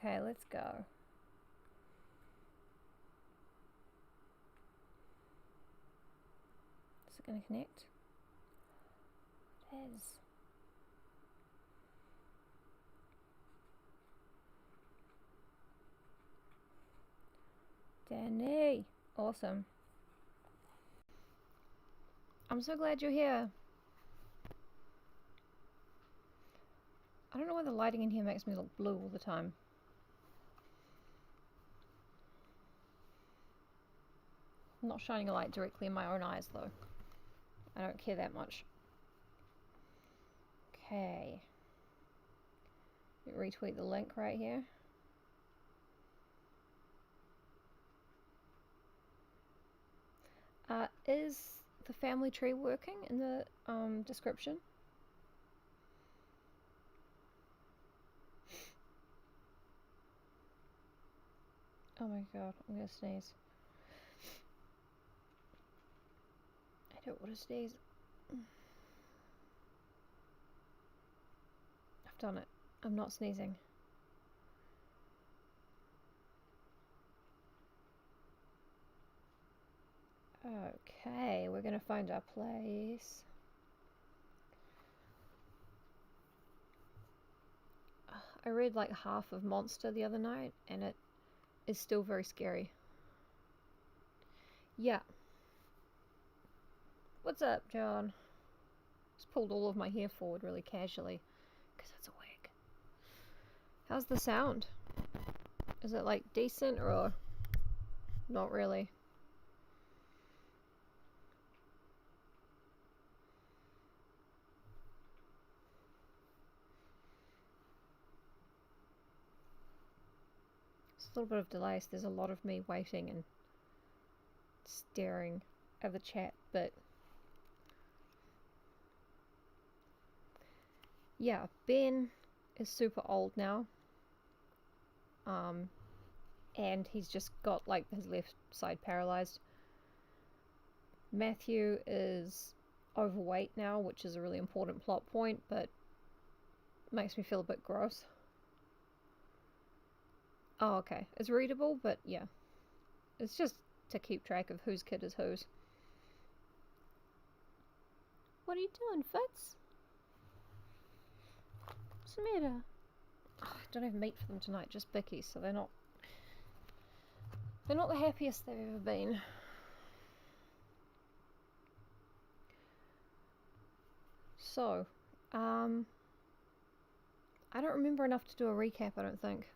Okay, let's go. Is it going to connect? It is. Danny! Awesome. I'm so glad you're here. I don't know why the lighting in here makes me look blue all the time. I'm not shining a light directly in my own eyes though. I don't care that much. Okay. Retweet the link right here. Is the family tree working in the description? Oh my god, I'm gonna sneeze. I don't want to sneeze. I've done it. I'm not sneezing. Okay, we're gonna find our place. I read like half of Monster the other night and it is still very scary. Yeah. What's up, John? Just pulled all of my hair forward really casually because it's a wig. How's the sound? Is it like decent or not really? It's a little bit of delay, so there's a lot of me waiting and staring at the chat, but yeah, Ben is super old now. And he's just got like his left side paralyzed. Matthew is overweight now, which is a really important plot point, but makes me feel a bit gross. Oh, okay. It's readable, but yeah. It's just to keep track of whose kid is whose. What are you doing, Fitz? What's the matter? Oh, I don't have meat for them tonight, just bickies, so they're not the happiest they've ever been. So, I don't remember enough to do a recap, I don't think.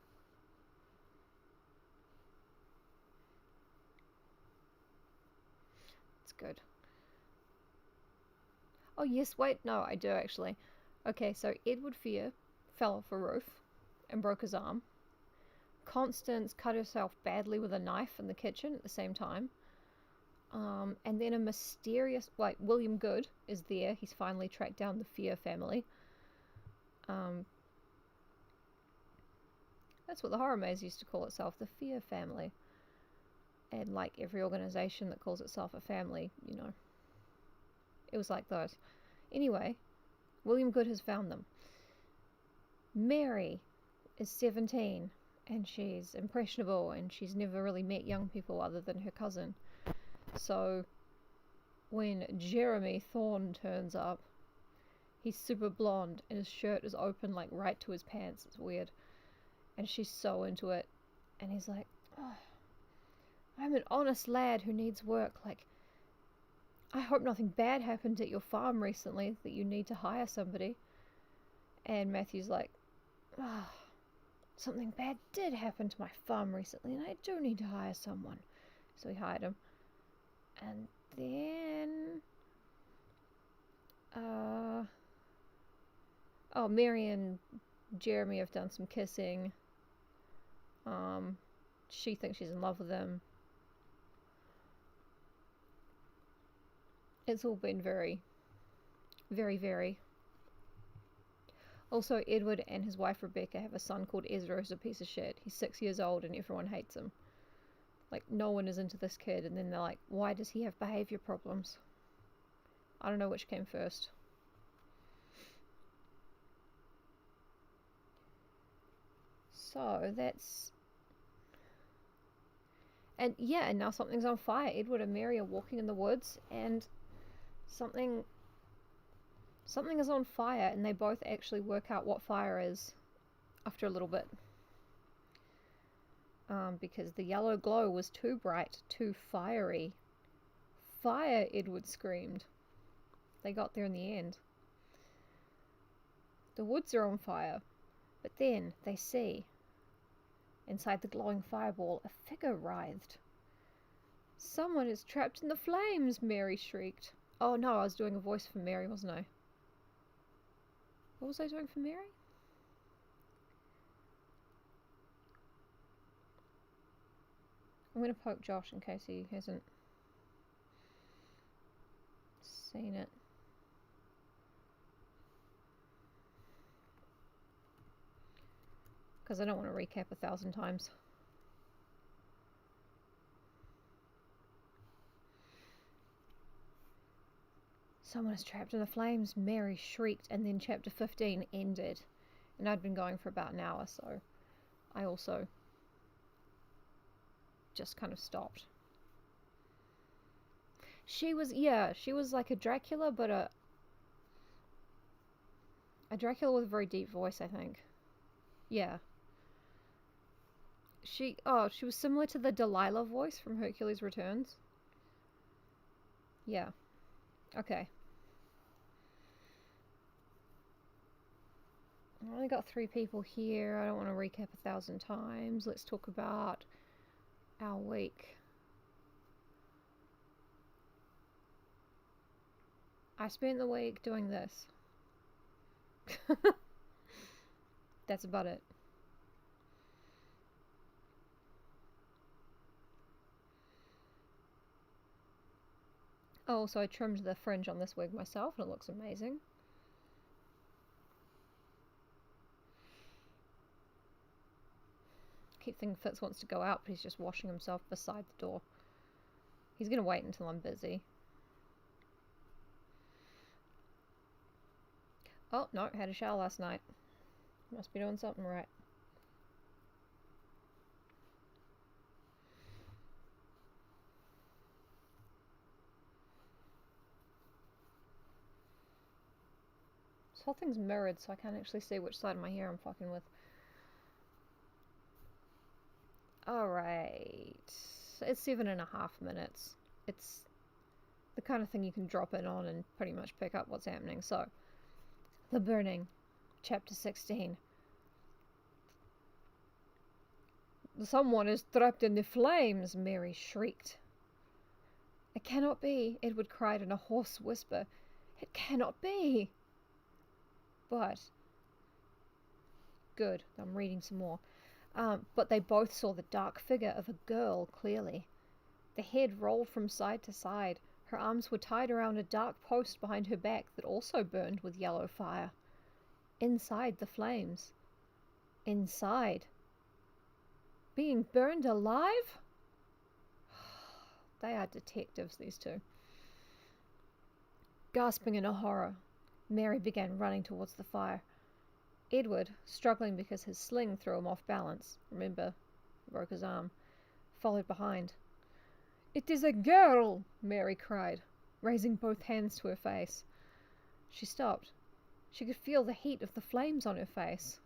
It's good. Oh yes, wait, no, I do actually. Okay, so Edward FIER fell off a roof and broke his arm. Constance cut herself badly with a knife in the kitchen at the same time. And then a mysterious, like, William Good is there. He's finally tracked down the FIER family. That's what the horror maze used to call itself, the FIER family. And like every organization that calls itself a family, you know, it was like those. Anyway, William Good has found them. Mary is 17 and she's impressionable and she's never really met young people other than her cousin. So when Jeremy Thorne turns up, he's super blonde and his shirt is open like right to his pants. It's weird. And she's so into it. And he's like, oh, I'm an honest lad who needs work. Like, I hope nothing bad happened at your farm recently that you need to hire somebody. And Matthew's like, oh, something bad did happen to my farm recently and I do need to hire someone. So he hired him. And then oh, Mary and Jeremy have done some kissing. She thinks she's in love with him. It's all been very, very, very. Also, Edward and his wife Rebecca have a son called EZRA, who's a piece of shit. He's 6 years old and everyone hates him. Like, no one is into this kid, and then they're like, why does he have behavior problems? I don't know which came first. So that's... And yeah, and now something's on fire. Edward and Mary are walking in the woods, and something is on fire, and they both actually work out what fire is after a little bit. Because the yellow glow was too bright, too fiery. Fire, Edward screamed. They got there in the end. The woods are on fire, but then they see, inside the glowing fireball, a figure writhed. Someone is trapped in the flames, Mary shrieked. Oh no, I was doing a voice for Mary, wasn't I? What was I doing for Mary? I'm going to poke Josh in case he hasn't seen it. Because I don't want to recap 1,000 times. Someone is trapped in the flames, Mary shrieked, and then chapter 15 ended. And I'd been going for about an hour, so I also just kind of stopped. She was like a Dracula, but a Dracula with a very deep voice, I think. Yeah. She was similar to the Delilah voice from Hercules Returns. Yeah. Okay. I only got 3 people here. I don't want to recap 1,000 times. Let's talk about our week. I spent the week doing this. That's about it. Oh, so I trimmed the fringe on this wig myself and it looks amazing. I keep thinking Fitz wants to go out, but he's just washing himself beside the door. He's gonna wait until I'm busy. Oh, no, had a shower last night. Must be doing something right. This whole thing's mirrored, so I can't actually see which side of my hair I'm fucking with. Alright. It's 7.5 minutes. It's the kind of thing you can drop in on and pretty much pick up what's happening. So, The Burning, Chapter 16. Someone is trapped in the flames, Mary shrieked. It cannot be, Edward cried in a hoarse whisper. It cannot be. But, good, I'm reading some more. But they both saw the dark figure of a girl clearly. The head rolled from side to side. Her arms were tied around a dark post behind her back that also burned with yellow fire. Inside the flames. Inside. Being burned alive? They are detectives, these two. Gasping in horror, Mary began running towards the fire. Edward, struggling because his sling threw him off balance, remember, he broke his arm, followed behind. It is a girl, Mary cried, raising both hands to her face. She stopped. She could feel the heat of the flames on her face.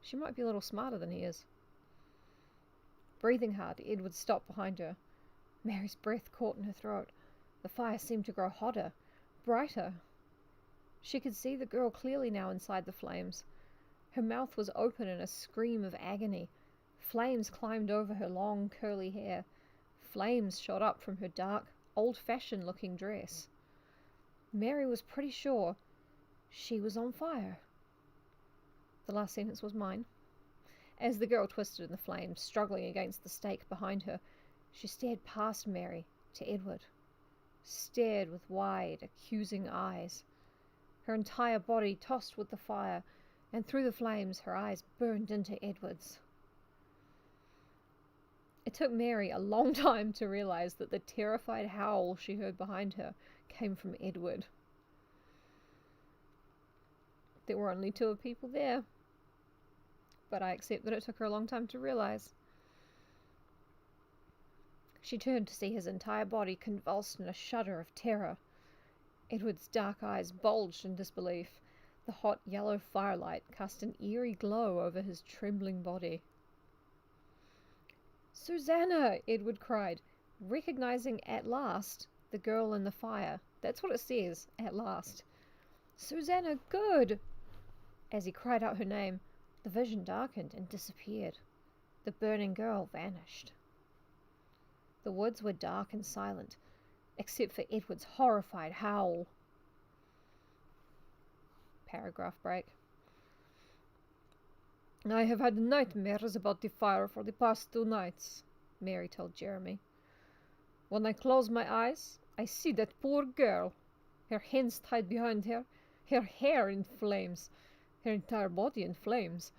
She might be a little smarter than he is. Breathing hard, Edward stopped behind her. Mary's breath caught in her throat. The fire seemed to grow hotter, brighter. She could see the girl clearly now inside the flames. Her mouth was open in a scream of agony. Flames climbed over her long, curly hair. Flames shot up from her dark, old-fashioned looking dress. Mary was pretty sure she was on fire. The last sentence was mine. As the girl twisted in the flames, struggling against the stake behind her, she stared past Mary to Edward. Stared with wide, accusing eyes. Her entire body tossed with the fire, and through the flames her eyes burned into Edward's. It took Mary a long time to realize that the terrified howl she heard behind her came from Edward. There were only 2 people there. but I accept that it took her a long time to realize. She turned to see his entire body convulsed in a shudder of terror. Edward's dark eyes bulged in disbelief. The hot yellow firelight cast an eerie glow over his trembling body. "Susanna!" Edward cried, recognizing at last the girl in the fire. That's what it says, at last. "Susanna, good!" As he cried out her name, the vision darkened and disappeared. The burning girl vanished. The woods were dark and silent, except for Edward's horrified howl. Paragraph break. "I have had nightmares about the fire for the past 2 nights," Mary told Jeremy. "When I close my eyes, I see that poor girl, her hands tied behind her, her hair in flames, her entire body in flames.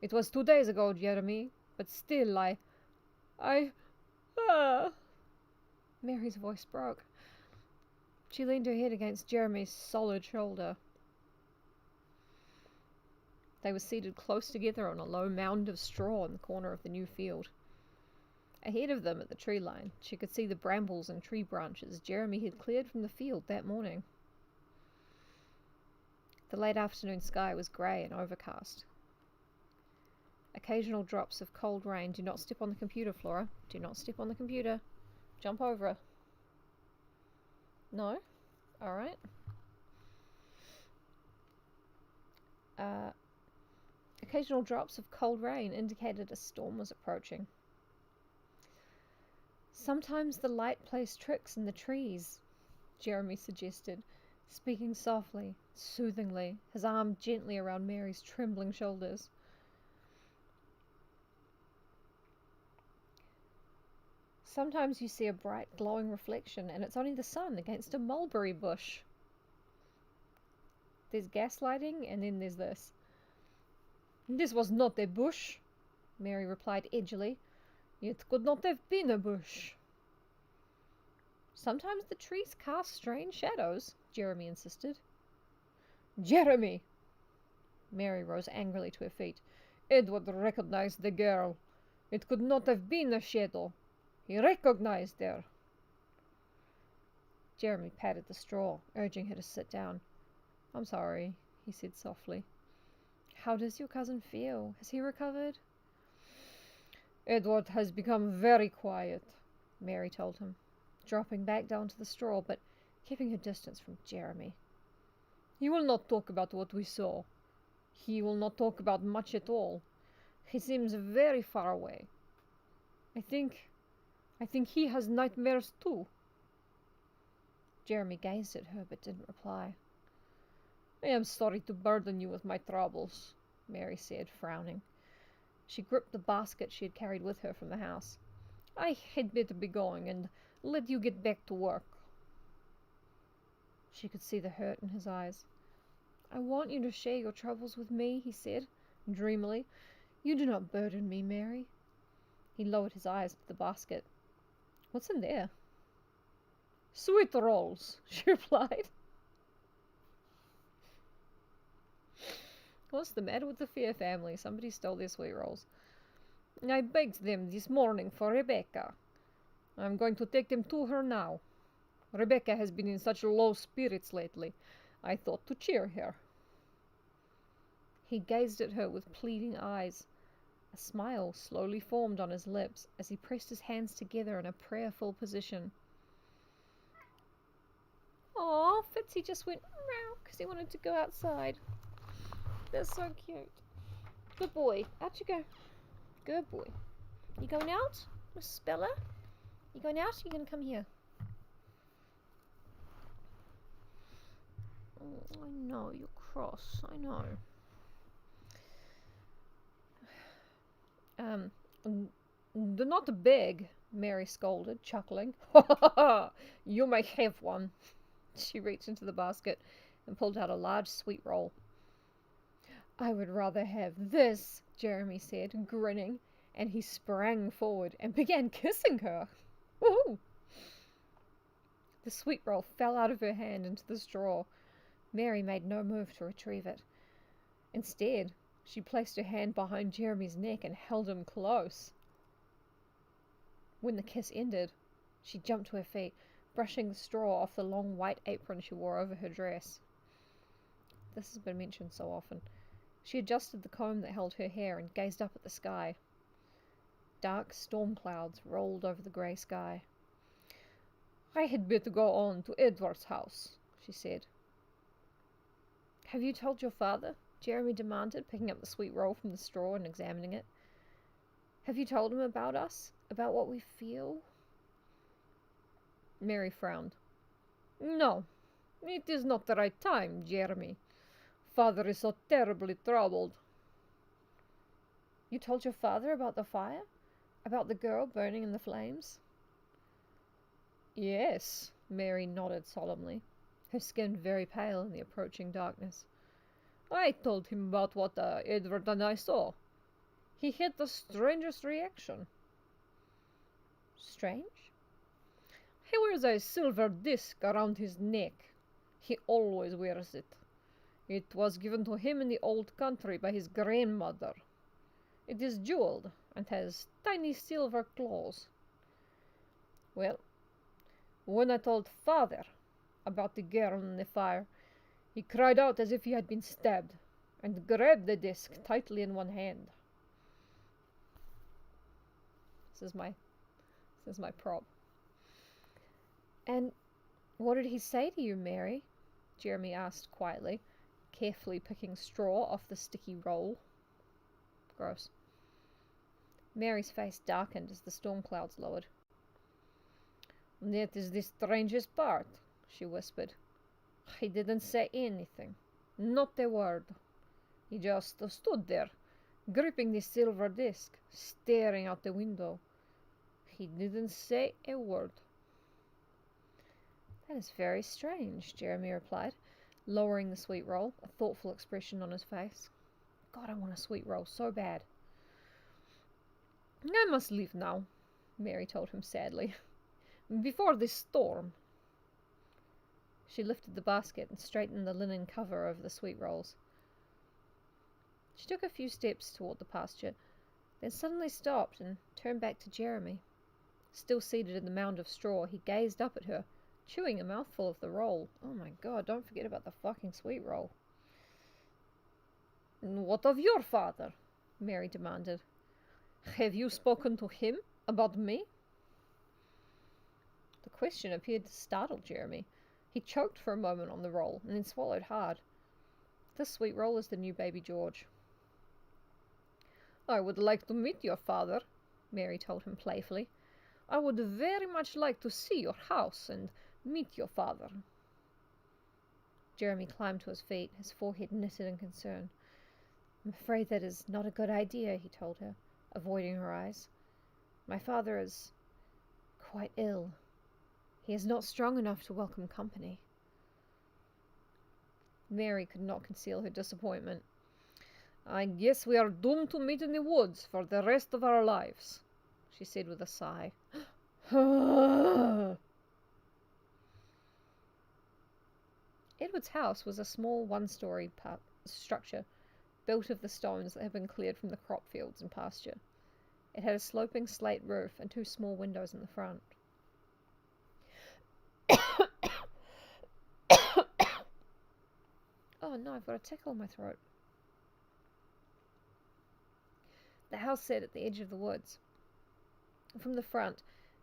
It was 2 days ago, Jeremy, but still Mary's voice broke. She leaned her head against Jeremy's solid shoulder. They were seated close together on a low mound of straw in the corner of the new field. Ahead of them at the tree line, she could see the brambles and tree branches Jeremy had cleared from the field that morning. The late afternoon sky was grey and overcast. Occasional drops of cold rain. Do not step on the computer, Flora. Do not step on the computer. Jump over. No? Alright. Occasional drops of cold rain indicated a storm was approaching. "Sometimes the light plays tricks in the trees," Jeremy suggested, speaking softly, soothingly, his arm gently around Mary's trembling shoulders. "Sometimes you see a bright glowing reflection and it's only the sun against a mulberry bush." There's gaslighting and then there's this. "This was not a bush," Mary replied edgily. "It could not have been a bush." "Sometimes the trees cast strange shadows," Jeremy insisted. "Jeremy!" Mary rose angrily to her feet. "Edward recognized the girl. It could not have been a shadow. He recognized her." Jeremy patted the straw, urging her to sit down. "I'm sorry," he said softly. "How does your cousin feel? Has he recovered?" "Edward has become very quiet," Mary told him, dropping back down to the straw, but keeping her distance from Jeremy. "He will not talk about what we saw. He will not talk about much at all. He seems very far away. I think he has nightmares too." Jeremy gazed at her but didn't reply. "I am sorry to burden you with my troubles," Mary said, frowning. She gripped the basket she had carried with her from the house. "I had better be going and let you get back to work." She could see the hurt in his eyes. "I want you to share your troubles with me," he said, dreamily. "You do not burden me, Mary." He lowered his eyes to the basket. "What's in there?" "Sweet rolls," she replied. What's the matter with the FIER family? Somebody stole their sweet rolls. "I baked them this morning for Rebecca. I'm going to take them to her now. Rebecca has been in such low spirits lately. I thought to cheer her." He gazed at her with pleading eyes. A smile slowly formed on his lips as he pressed his hands together in a prayerful position. "Aw, Fitzy just went meow because he wanted to go outside. That's so cute. Good boy. Out you go. Good boy. You going out, Miss Bella? You going out? You're going to come here. Oh, I know, you're cross. I know. Do not beg," Mary scolded, chuckling. "Ha ha ha! You may have one." She reached into the basket and pulled out a large sweet roll. "I would rather have this," Jeremy said, grinning, and he sprang forward and began kissing her. Woohoo! The sweet roll fell out of her hand into the straw. Mary made no move to retrieve it. Instead, She placed her hand behind Jeremy's neck and held him close. When the kiss ended, she jumped to her feet, brushing the straw off the long white apron she wore over her dress. This has been mentioned so often. She adjusted the comb that held her hair and gazed up at the sky. Dark storm clouds rolled over the grey sky. "I had better go on to Edward's house," she said. "Have you told your father?" Jeremy demanded, picking up the sweet roll from the straw and examining it. "Have you told him about us? About what we feel?" Mary frowned. "No, it is not the right time, Jeremy. Father is so terribly troubled." "You told your father about the fire? About the girl burning in the flames?" "Yes," Mary nodded solemnly, her skin very pale in the approaching darkness. "I told him about what Edward and I saw. He had the strangest reaction." "Strange?" "He wears a silver disc around his neck. He always wears it. It was given to him in the old country by his grandmother. It is jeweled and has tiny silver claws. Well, when I told Father about the girl in the fire, he cried out as if he had been stabbed, and grabbed the disc tightly in one hand." This is my prop. "And what did he say to you, Mary?" Jeremy asked quietly, carefully picking straw off the sticky roll. Gross. Mary's face darkened as the storm clouds lowered. "That is the strangest part," she whispered. "He didn't say anything. Not a word. He just stood there, gripping the silver disc, staring out the window. He didn't say a word." "That is very strange," Jeremy replied, lowering the sweet roll, a thoughtful expression on his face. God, I want a sweet roll so bad. "I must leave now," Mary told him sadly. "Before this storm." She lifted the basket and straightened the linen cover over the sweet rolls. She took a few steps toward the pasture, then suddenly stopped and turned back to Jeremy. Still seated in the mound of straw, he gazed up at her, chewing a mouthful of the roll. Oh my God, don't forget about the fucking sweet roll. "What of your father?" Mary demanded. "Have you spoken to him about me?" The question appeared to startle Jeremy. He choked for a moment on the roll and then swallowed hard. This sweet roll is the new baby George. "I would like to meet your father," Mary told him playfully. "I would very much like to see your house and meet your father." Jeremy climbed to his feet, his forehead knitted in concern. "I'm afraid that is not a good idea," he told her, avoiding her eyes. "My father is quite ill. He is not strong enough to welcome company." Mary could not conceal her disappointment. "I guess we are doomed to meet in the woods for the rest of our lives," she said with a sigh. Edward's house was a small one-story structure built of the stones that had been cleared from the crop fields and pasture. It had a sloping slate roof and two small windows in the front. Oh no, I've got a tickle in my throat. The house sat at the edge of the woods. From the front,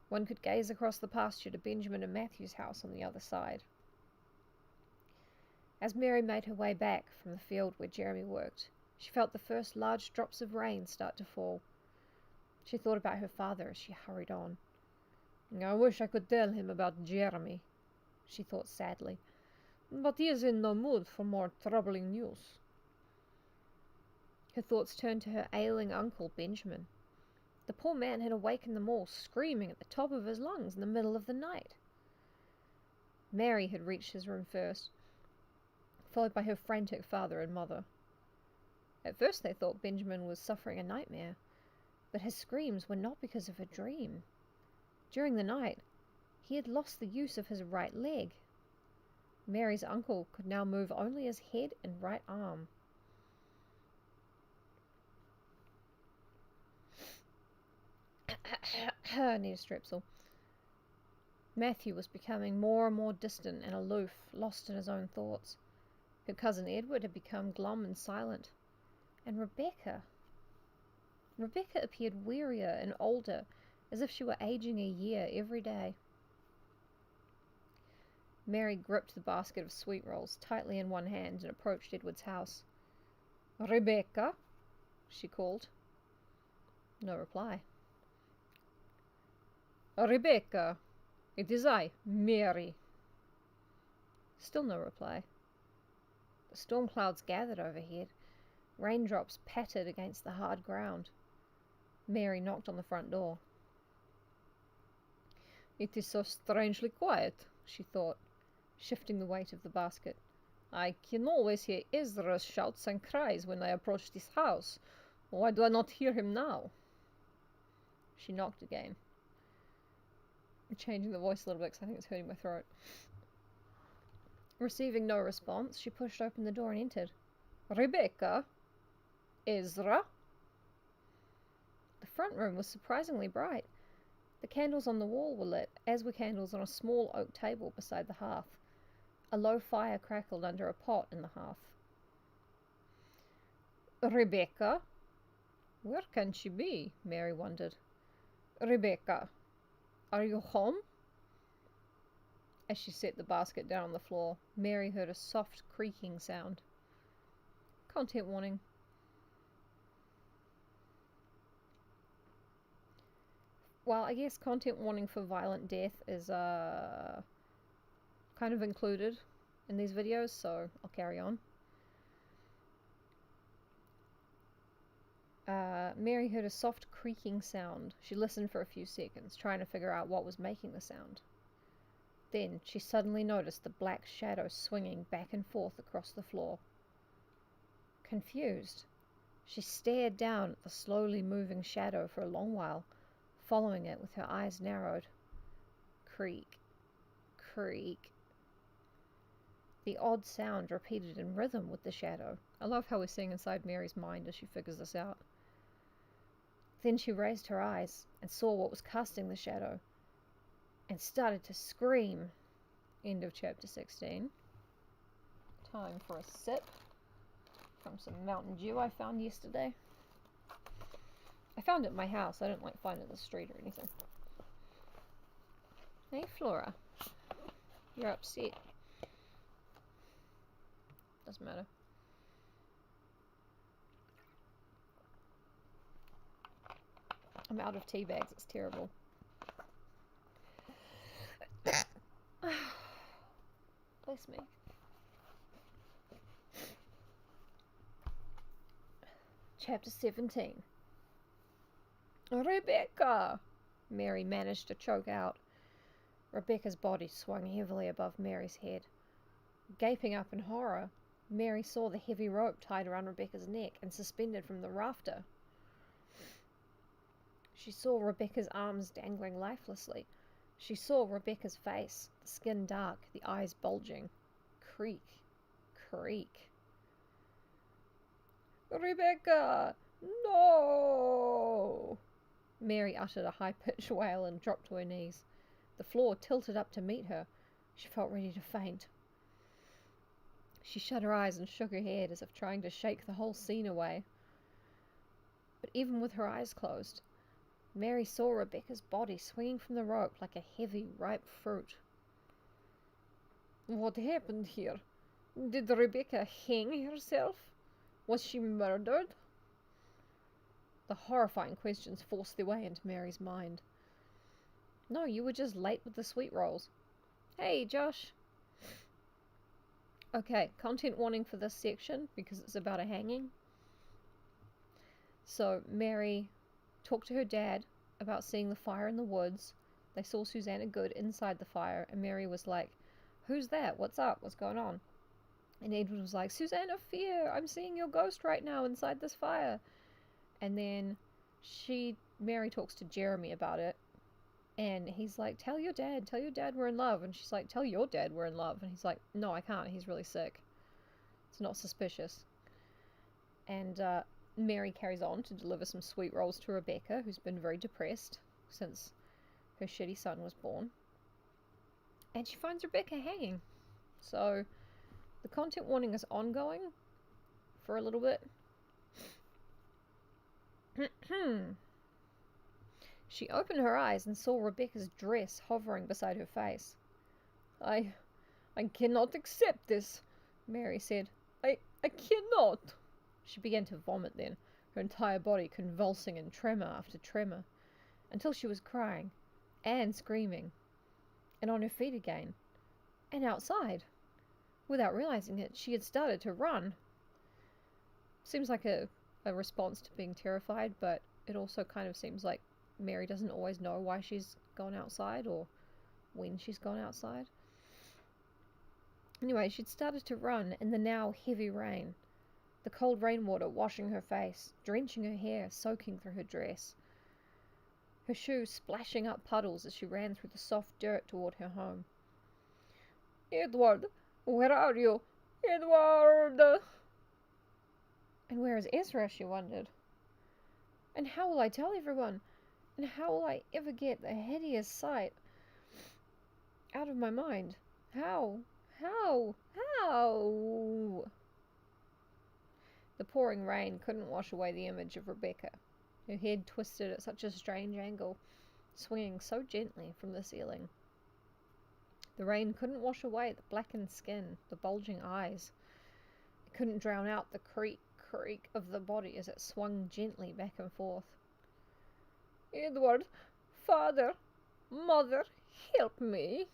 one could gaze across the pasture to Benjamin and Matthew's house on the other side. As Mary made her way back from the field where Jeremy worked, she felt the first large drops of rain start to fall. She thought about her father as she hurried on. "I wish I could tell him about Jeremy," she thought sadly, "but he is in no mood for more troubling news." Her thoughts turned to her ailing uncle, Benjamin. The poor man had awakened them all, screaming at the top of his lungs in the middle of the night. Mary had reached his room first, followed by her frantic father and mother. At first they thought Benjamin was suffering a nightmare, but his screams were not because of a dream. During the night, he had lost the use of his right leg. Mary's uncle could now move only his head and right arm. Need a strepsil. Matthew was becoming more and more distant and aloof, lost in his own thoughts. Her cousin Edward had become glum and silent. And Rebecca appeared wearier and older, as if she were aging a year every day. Mary gripped the basket of sweet rolls tightly in one hand and approached Edward's house. "Rebecca," she called. No reply. "Rebecca, it is I, Mary." Still no reply. The storm clouds gathered overhead. Raindrops pattered against the hard ground. Mary knocked on the front door. "It is so strangely quiet," she thought, shifting the weight of the basket. "I can always hear Ezra's shouts and cries when I approach this house. Why do I not hear him now?" She knocked again. I'm changing the voice a little bit because I think it's hurting my throat. Receiving no response, she pushed open the door and entered. "Rebecca? Ezra?" The front room was surprisingly bright. The candles on the wall were lit, as were candles on a small oak table beside the hearth. A low fire crackled under a pot in the hearth. "Rebecca? Where can she be?" Mary wondered. "Rebecca, are you home?" As she set the basket down on the floor, Mary heard a soft creaking sound. Content warning. Well, I guess content warning for violent death is kind of included in these videos, so I'll carry on. Mary heard a soft creaking sound. She listened for a few seconds, trying to figure out what was making the sound. Then she suddenly noticed the black shadow swinging back and forth across the floor. Confused, she stared down at the slowly moving shadow for a long while, following it with her eyes narrowed. Creak, creak. The odd sound repeated in rhythm with the shadow. I love how we're seeing inside Mary's mind as she figures this out. Then she raised her eyes and saw what was casting the shadow, and started to scream. End of chapter 16. Time for a sip from some Mountain Dew I found yesterday. I found it at my house. I didn't find it in the street or anything. Hey, Flora. You're upset. Doesn't matter. I'm out of tea bags. It's terrible. Bless me. Chapter 17. "Rebecca!" Mary managed to choke out. Rebecca's body swung heavily above Mary's head. Gaping up in horror, Mary saw the heavy rope tied around Rebecca's neck and suspended from the rafter. She saw Rebecca's arms dangling lifelessly. She saw Rebecca's face, the skin dark, the eyes bulging. Creak, creak. "Rebecca! No!" Mary uttered a high-pitched wail and dropped to her knees. The floor tilted up to meet her. She felt ready to faint. She shut her eyes and shook her head as if trying to shake the whole scene away. But even with her eyes closed, Mary saw Rebecca's body swinging from the rope like a heavy, ripe fruit. "What happened here? Did Rebecca hang herself? Was she murdered?" The horrifying questions forced their way into Mary's mind. "No, you were just late with the sweet rolls." Hey, Josh. Okay, content warning for this section because it's about a hanging. So Mary talked to her dad about seeing the fire in the woods. They saw Susanna Good inside the fire, and Mary was like, "Who's that? What's up? What's going on?" And Edward was like, "Susanna, FIER, I'm seeing your ghost right now inside this fire." And then Mary talks to Jeremy about it, and he's like, tell your dad we're in love." And she's like, "Tell your dad we're in love." And he's like, "No, I can't, he's really sick. It's not suspicious." And Mary carries on to deliver some sweet rolls to Rebecca, who's been very depressed since her shitty son was born. And she finds Rebecca hanging. So the content warning is ongoing for a little bit. She opened her eyes and saw Rebecca's dress hovering beside her face. I cannot accept this, Mary said. I cannot. She began to vomit then, her entire body convulsing in tremor after tremor, until she was crying and screaming, and on her feet again, and outside. Without realizing it, she had started to run. Seems like a response to being terrified, but it also kind of seems like Mary doesn't always know why she's gone outside or when she's gone outside. Anyway, she'd started to run in the now heavy rain, the cold rainwater washing her face, drenching her hair, soaking through her dress. Her shoes splashing up puddles as she ran through the soft dirt toward her home. Edward, where are you? Edward! And where is Ezra, she wondered. And how will I tell everyone? And how will I ever get the hideous sight out of my mind? How? The pouring rain couldn't wash away the image of Rebecca, her head twisted at such a strange angle, swinging so gently from the ceiling. The rain couldn't wash away the blackened skin, the bulging eyes. It couldn't drown out the creak of the body as it swung gently back and forth. Edward, father, mother, help me.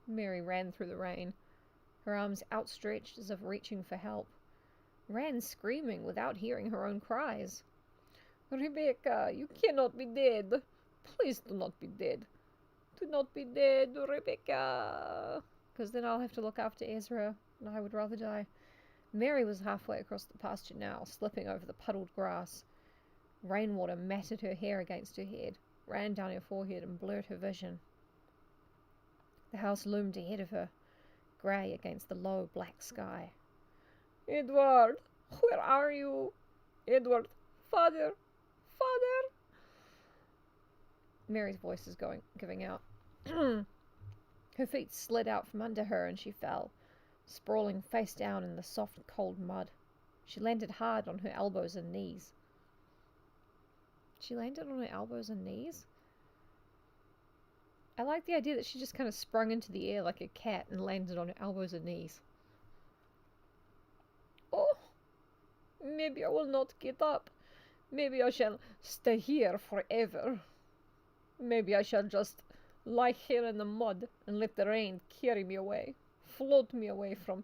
Mary ran through the rain, her arms outstretched as if reaching for help, ran screaming without hearing her own cries. Rebecca, you cannot be dead. Please do not be dead. Do not be dead, Rebecca. Because then I'll have to look after Ezra, and I would rather die. Mary was halfway across the pasture now, slipping over the puddled grass. Rainwater matted her hair against her head, ran down her forehead and blurred her vision. The house loomed ahead of her, grey against the low black sky. Edward, where are you? Edward, father, father. Mary's voice is giving out. Her feet slid out from under her and she fell, sprawling face down in the soft, cold mud. She landed hard on her elbows and knees. She landed on her elbows and knees? I like the idea that she just kind of sprung into the air like a cat and landed on her elbows and knees. Oh, maybe I will not get up. Maybe I shall stay here forever. Maybe I shall just lie here in the mud and let the rain carry me away, float me away from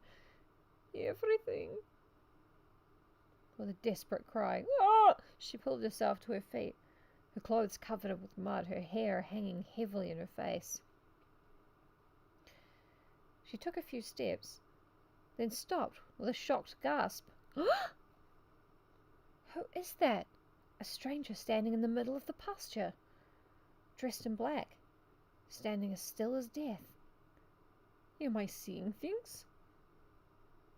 everything. With a desperate cry, ah! She pulled herself to her feet, her clothes covered with mud, her hair hanging heavily in her face. She took a few steps, then stopped with a shocked gasp. Who is that? A stranger standing in the middle of the pasture, dressed in black, standing as still as death. Am I seeing things?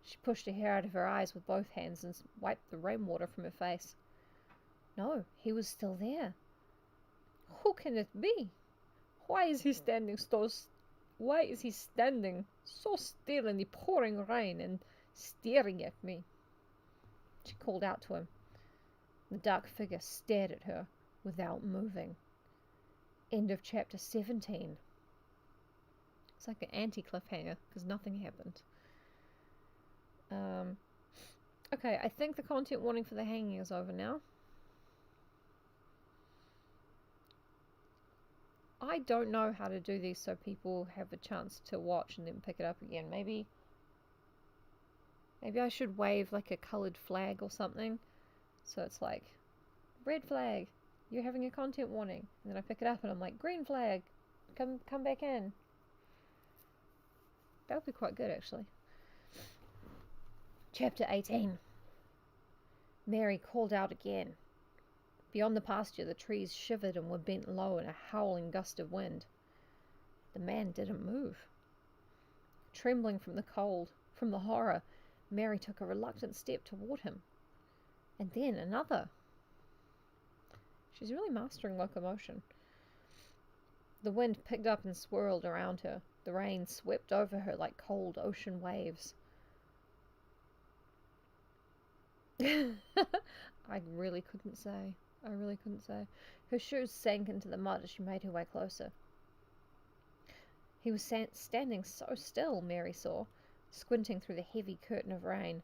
She pushed her hair out of her eyes with both hands and wiped the rainwater from her face. No, he was still there. Who can it be? Why is he standing so still in the pouring rain and staring at me? She called out to him. The dark figure stared at her without moving. End of chapter 17. It's like an anti-cliffhanger because nothing happened. Okay, I think the content warning for the hanging is over now. I don't know how to do these so people have a chance to watch and then pick it up again. Maybe I should wave like a coloured flag or something. So it's like, red flag, you're having a content warning. And then I pick it up and I'm like, green flag, come back in. That would be quite good, actually. Chapter 18. Mary called out again. Beyond the pasture, the trees shivered and were bent low in a howling gust of wind. The man didn't move. Trembling from the cold, from the horror, Mary took a reluctant step toward him. And then another. She's really mastering locomotion. The wind picked up and swirled around her. The rain swept over her like cold ocean waves. I really couldn't say. Her shoes sank into the mud as she made her way closer. He was standing so still, Mary saw, squinting through the heavy curtain of rain.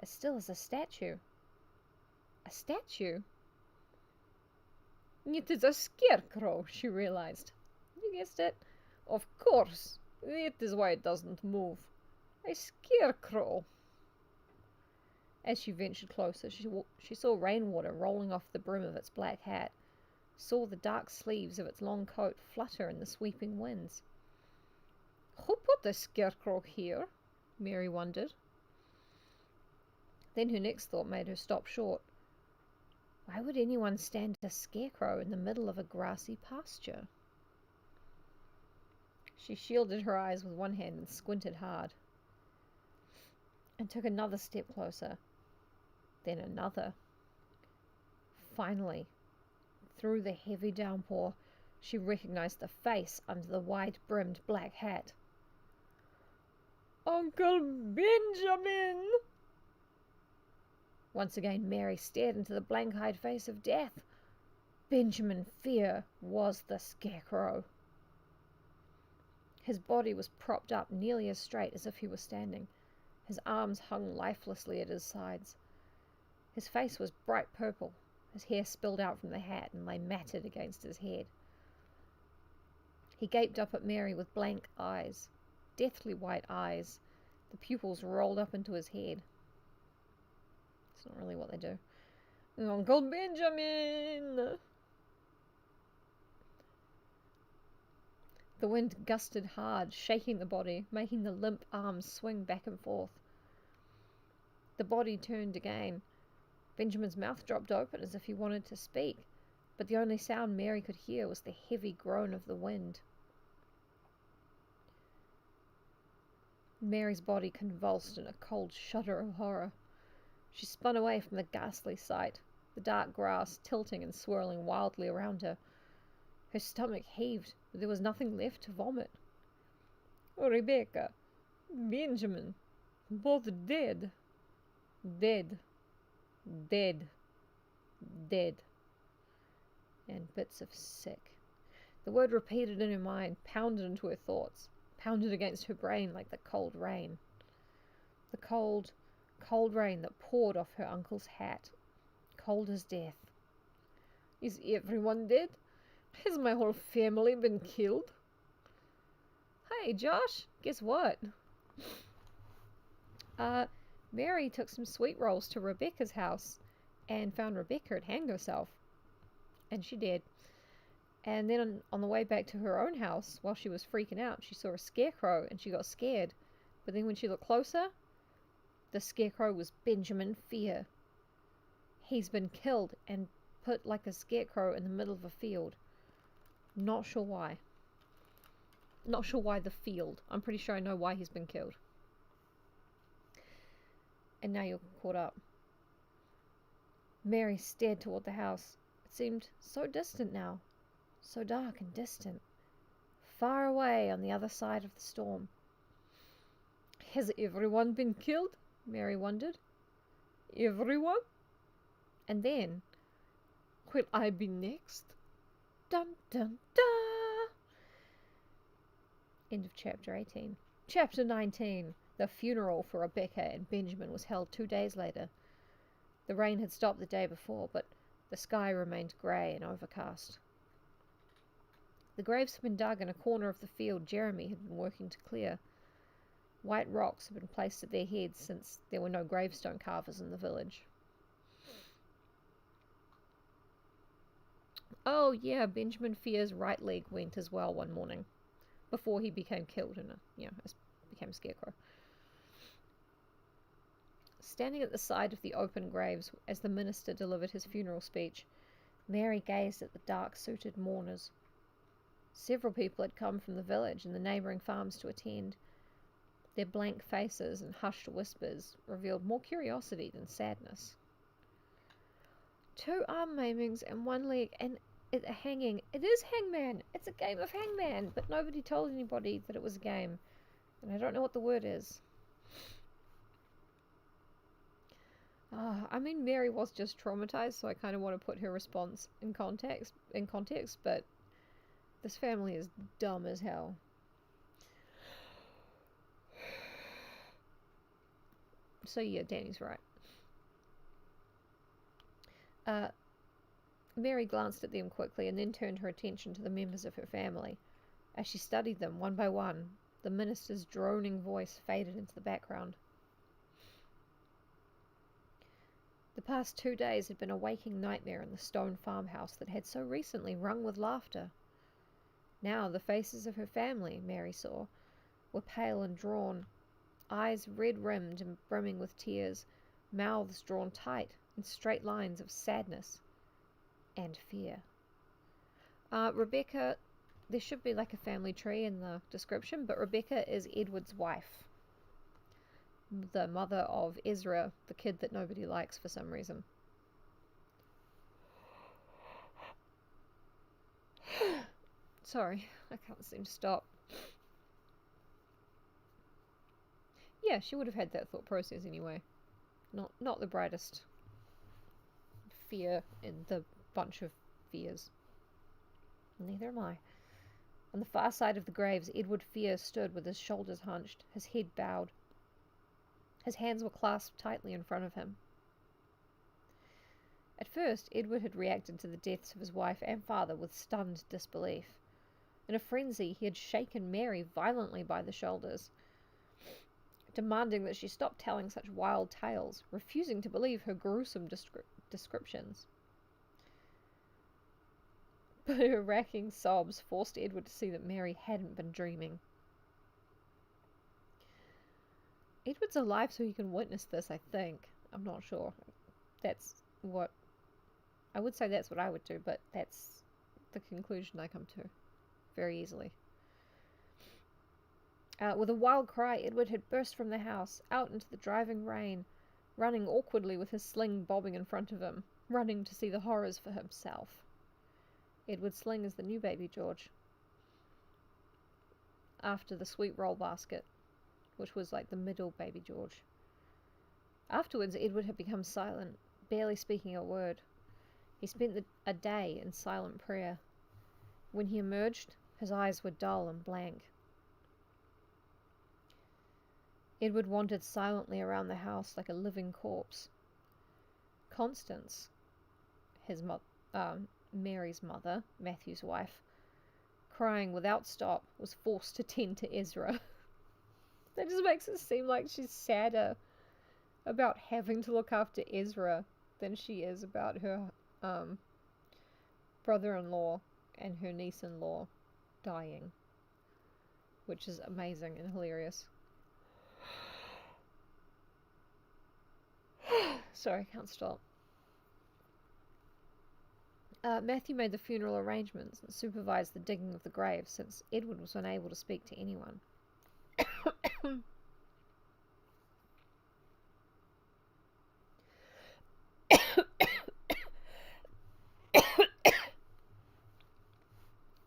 As still as a statue. A statue? It is a scarecrow, she realized. You guessed it. Of course. That is why it doesn't move. A scarecrow. As she ventured closer, she saw rainwater rolling off the brim of its black hat, saw the dark sleeves of its long coat flutter in the sweeping winds. Who put the scarecrow here? Mary wondered. Then her next thought made her stop short. Why would anyone stand a scarecrow in the middle of a grassy pasture? She shielded her eyes with one hand and squinted hard, and took another step closer, then another. Finally, through the heavy downpour, she recognized the face under the wide-brimmed black hat. Uncle Benjamin! Once again, Mary stared into the blank-eyed face of death. Benjamin FIER was the scarecrow. His body was propped up nearly as straight as if he were standing. His arms hung lifelessly at his sides. His face was bright purple. His hair spilled out from the hat and lay matted against his head. He gaped up at Mary with blank eyes, deathly white eyes. The pupils rolled up into his head. It's not really what they do. Uncle Benjamin! The wind gusted hard, shaking the body, making the limp arms swing back and forth. The body turned again. Benjamin's mouth dropped open as if he wanted to speak, but the only sound Mary could hear was the heavy groan of the wind. Mary's body convulsed in a cold shudder of horror. She spun away from the ghastly sight, the dark grass tilting and swirling wildly around her. Her stomach heaved, but there was nothing left to vomit. Oh, Rebecca, Benjamin, both dead. Dead. Dead. Dead. And bits of sick. The word repeated in her mind, pounded into her thoughts, pounded against her brain like the cold rain. The cold, cold rain that poured off her uncle's hat, cold as death. Is everyone dead? Has my whole family been killed? Hey, Josh, guess what? Mary took some sweet rolls to Rebecca's house and found Rebecca had hanged herself. And she did. And then on the way back to her own house, while she was freaking out, she saw a scarecrow and she got scared. But then when she looked closer, the scarecrow was Benjamin FIER. He's been killed and put like a scarecrow in the middle of a field. Not sure why. Not sure why the field. I'm pretty sure I know why he's been killed. And now you're caught up. Mary stared toward the house. It seemed so distant now. So dark and distant. Far away on the other side of the storm. Has everyone been killed? Mary wondered. Everyone? And then, will I be next? Dun dun dun! End of chapter 18. Chapter 19. The funeral for Rebecca and Benjamin was held 2 days later. The rain had stopped the day before, but the sky remained grey and overcast. The graves had been dug in a corner of the field Jeremy had been working to clear. White rocks had been placed at their heads since there were no gravestone carvers in the village. Oh yeah, Benjamin FIER's right leg went as well one morning, before he became killed and became a scarecrow. Standing at the side of the open graves as the minister delivered his funeral speech, Mary gazed at the dark-suited mourners. Several people had come from the village and the neighbouring farms to attend. Their blank faces and hushed whispers revealed more curiosity than sadness. 2 arm maimings and 1 leg, and hanging. It is Hangman. It's a game of Hangman, but nobody told anybody that it was a game. And I don't know what the word is. I mean, Mary was just traumatized, so I kind of want to put her response in context, but this family is dumb as hell. So yeah, Danny's right. Mary glanced at them quickly and then turned her attention to the members of her family. As she studied them one by one, the minister's droning voice faded into the background. The past 2 days had been a waking nightmare in the stone farmhouse that had so recently rung with laughter. Now the faces of her family, Mary saw, were pale and drawn, eyes red-rimmed and brimming with tears, mouths drawn tight in straight lines of sadness and fear. Rebecca, there should be like a family tree in the description, but Rebecca is Edward's wife. The mother of Ezra, the kid that nobody likes for some reason. Sorry, I can't seem to stop. Yeah, she would have had that thought process anyway. Not the brightest FIER in the bunch of FIERs. Neither am I. On the far side of the graves, Edward FIER stood with his shoulders hunched, his head bowed. His hands were clasped tightly in front of him. At first, Edward had reacted to the deaths of his wife and father with stunned disbelief. In a frenzy, he had shaken Mary violently by the shoulders, demanding that she stop telling such wild tales, refusing to believe her gruesome descriptions. But her racking sobs forced Edward to see that Mary hadn't been dreaming. Edward's alive so he can witness this, I think. I'm not sure. I would say that's what I would do, but that's the conclusion I come to very easily. With a wild cry, Edward had burst from the house, out into the driving rain, running awkwardly with his sling bobbing in front of him, running to see the horrors for himself. Edward's sling is the new baby George, after the sweet roll basket, which was like the middle baby George. Afterwards, Edward had become silent, barely speaking a word. He spent a day in silent prayer. When he emerged, his eyes were dull and blank. Edward wandered silently around the house like a living corpse. Constance, Mary's mother, Matthew's wife, crying without stop, was forced to tend to Ezra. That just makes it seem like she's sadder about having to look after Ezra than she is about her brother-in-law and her niece-in-law dying, which is amazing and hilarious. Sorry, I can't stop. Matthew made the funeral arrangements and supervised the digging of the grave, since Edward was unable to speak to anyone.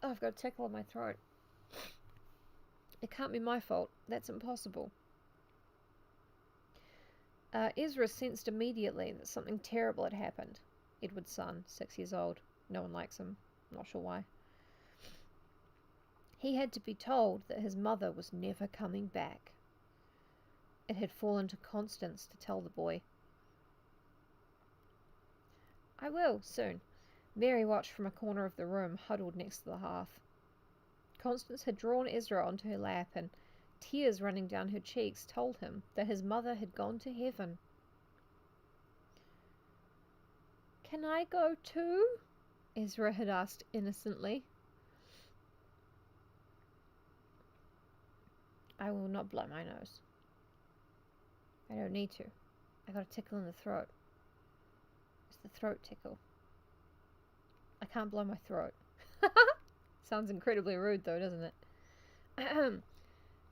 Oh, I've got a tickle in my throat. It can't be my fault. That's impossible. Ezra sensed immediately that something terrible had happened. Edward's son, 6 years old. No one likes him. Not sure why. He had to be told that his mother was never coming back. It had fallen to Constance to tell the boy. I will, soon. Mary watched from a corner of the room, huddled next to the hearth. Constance had drawn Ezra onto her lap, and tears running down her cheeks told him that his mother had gone to heaven. Can I go too? Ezra had asked innocently. I will not blow my nose. I don't need to. I got a tickle in the throat. It's the throat tickle. I can't blow my throat. Sounds incredibly rude though, doesn't it?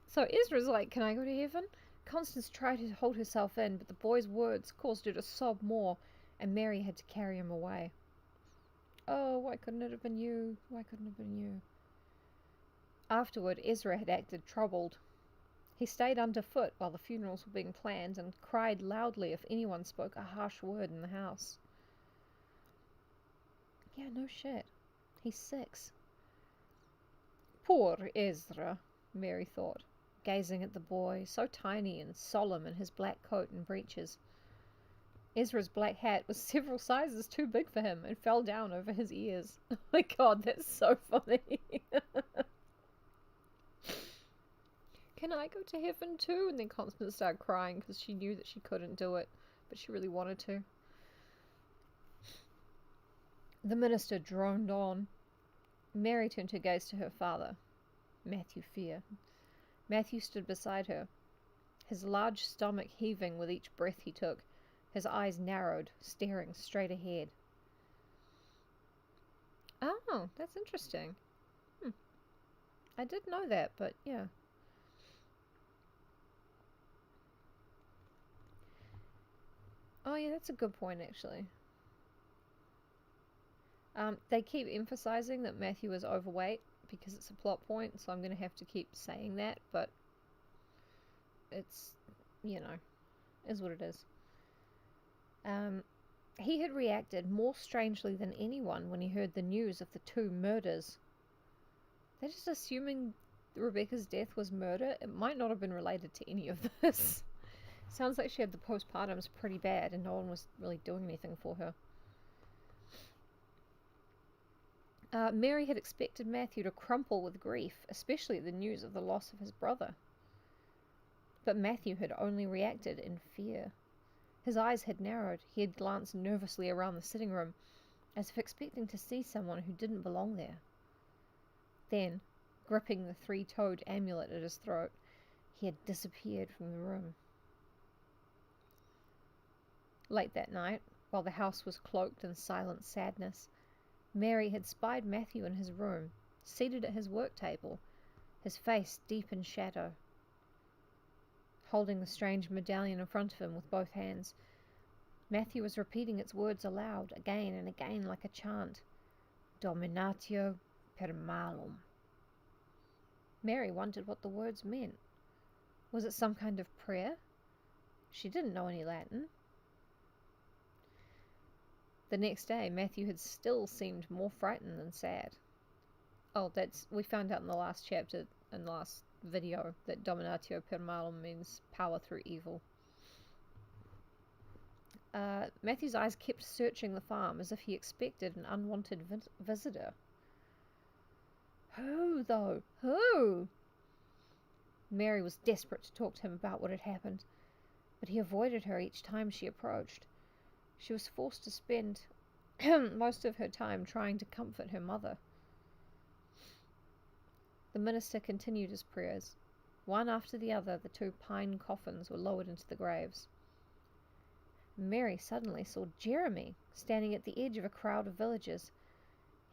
So Ezra's like, can I go to heaven? Constance tried to hold herself in, but the boy's words caused her to sob more, and Mary had to carry him away. Oh, why couldn't it have been you? Why couldn't it have been you? Afterward, Ezra had acted troubled. He stayed underfoot while the funerals were being planned and cried loudly if anyone spoke a harsh word in the house. Yeah, no shit. He's 6. Poor Ezra, Mary thought, gazing at the boy, so tiny and solemn in his black coat and breeches. Ezra's black hat was several sizes too big for him and fell down over his ears. Oh my god, that's so funny. Can I go to heaven too? And then Constance started crying because she knew that she couldn't do it, but she really wanted to. The minister droned on. Mary turned her gaze to her father, Matthew FIER. Matthew stood beside her, his large stomach heaving with each breath he took, his eyes narrowed, staring straight ahead. Oh, that's interesting. I did know that, but yeah. Oh yeah, that's a good point, actually. They keep emphasizing that Matthew is overweight because it's a plot point, so I'm going to have to keep saying that, but it's, you know, is what it is. He had reacted more strangely than anyone when he heard the news of the 2 murders. They're just assuming Rebecca's death was murder. It might not have been related to any of this. Sounds like she had the postpartums pretty bad and no one was really doing anything for her. Mary had expected Matthew to crumple with grief, especially at the news of the loss of his brother. But Matthew had only reacted in fear. His eyes had narrowed. He had glanced nervously around the sitting room, as if expecting to see someone who didn't belong there. Then, gripping the 3-toed amulet at his throat, he had disappeared from the room. Late that night, while the house was cloaked in silent sadness, Mary had spied Matthew in his room, seated at his work table, his face deep in shadow. Holding the strange medallion in front of him with both hands, Matthew was repeating its words aloud, again and again like a chant. Dominatio per malum. Mary wondered what the words meant. Was it some kind of prayer? She didn't know any Latin. The next day, Matthew had still seemed more frightened than sad. Oh, we found out in the last chapter, in the last video, that Dominatio per malum means power through evil. Matthew's eyes kept searching the farm as if he expected an unwanted visitor. Who, though? Who? Mary was desperate to talk to him about what had happened, but he avoided her each time she approached. She was forced to spend most of her time trying to comfort her mother. The minister continued his prayers. One after the other, the 2 pine coffins were lowered into the graves. Mary suddenly saw Jeremy standing at the edge of a crowd of villagers.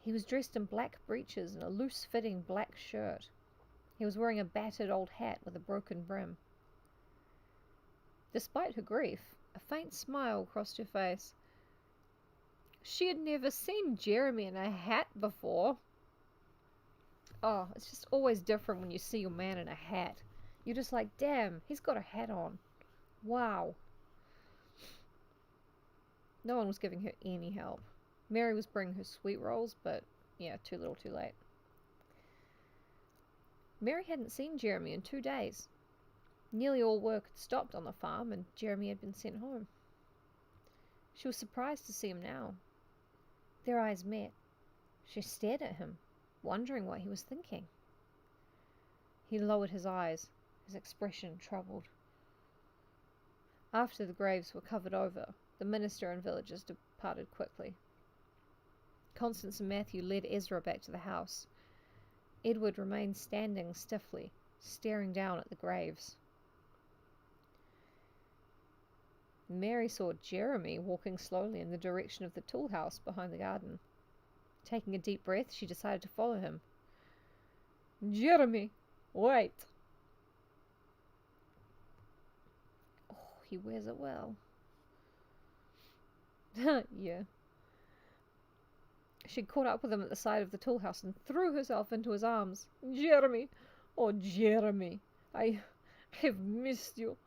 He was dressed in black breeches and a loose-fitting black shirt. He was wearing a battered old hat with a broken brim. Despite her grief, a faint smile crossed her face. She had never seen Jeremy in a hat before. Oh, it's just always different when you see your man in a hat. You're just like, damn, he's got a hat on. Wow. No one was giving her any help. Mary was bringing her sweet rolls, but yeah, too little too late. Mary hadn't seen Jeremy in 2 days. Nearly all work had stopped on the farm and Jeremy had been sent home. She was surprised to see him now. Their eyes met. She stared at him, wondering what he was thinking. He lowered his eyes, his expression troubled. After the graves were covered over, the minister and villagers departed quickly. Constance and Matthew led Ezra back to the house. Edward remained standing stiffly, staring down at the graves. Mary saw Jeremy walking slowly in the direction of the tool house behind the garden. Taking a deep breath, she decided to follow him. Jeremy, wait! Oh, he wears it well. Yeah. She caught up with him at the side of the tool house and threw herself into his arms. Jeremy! Oh, Jeremy! I have missed you.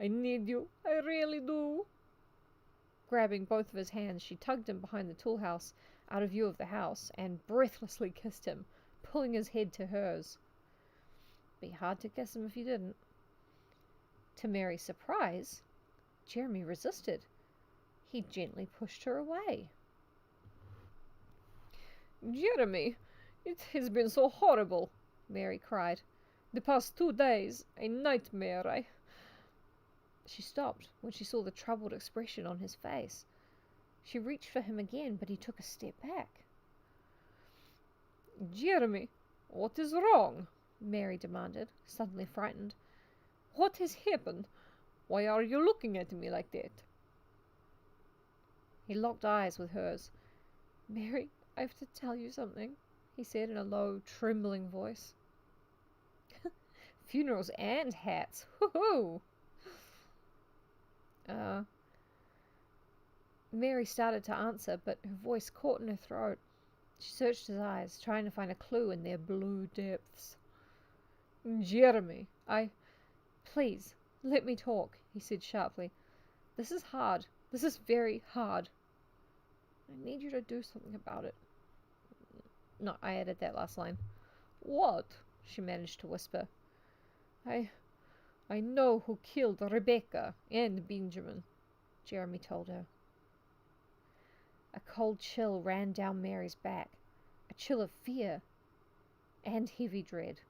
I need you. I really do. Grabbing both of his hands, she tugged him behind the tool house, out of view of the house, and breathlessly kissed him, pulling his head to hers. Be hard to kiss him if you didn't. To Mary's surprise, Jeremy resisted. He gently pushed her away. Jeremy, it has been so horrible, Mary cried. The past 2 days, a nightmare. She stopped when she saw the troubled expression on his face. She reached for him again, but he took a step back. Jeremy, what is wrong? Mary demanded, suddenly frightened. What has happened? Why are you looking at me like that? He locked eyes with hers. Mary, I have to tell you something, he said in a low, trembling voice. Funerals and hats. Woohoo! Mary started to answer, but her voice caught in her throat. She searched his eyes, trying to find a clue in their blue depths. Jeremy, Please, let me talk, he said sharply. This is hard. This is very hard. I need you to do something about it. No, I added that last line. What? She managed to whisper. I know who killed Rebecca and Benjamin, Jeremy told her. A cold chill ran down Mary's back, a chill of fear and heavy dread.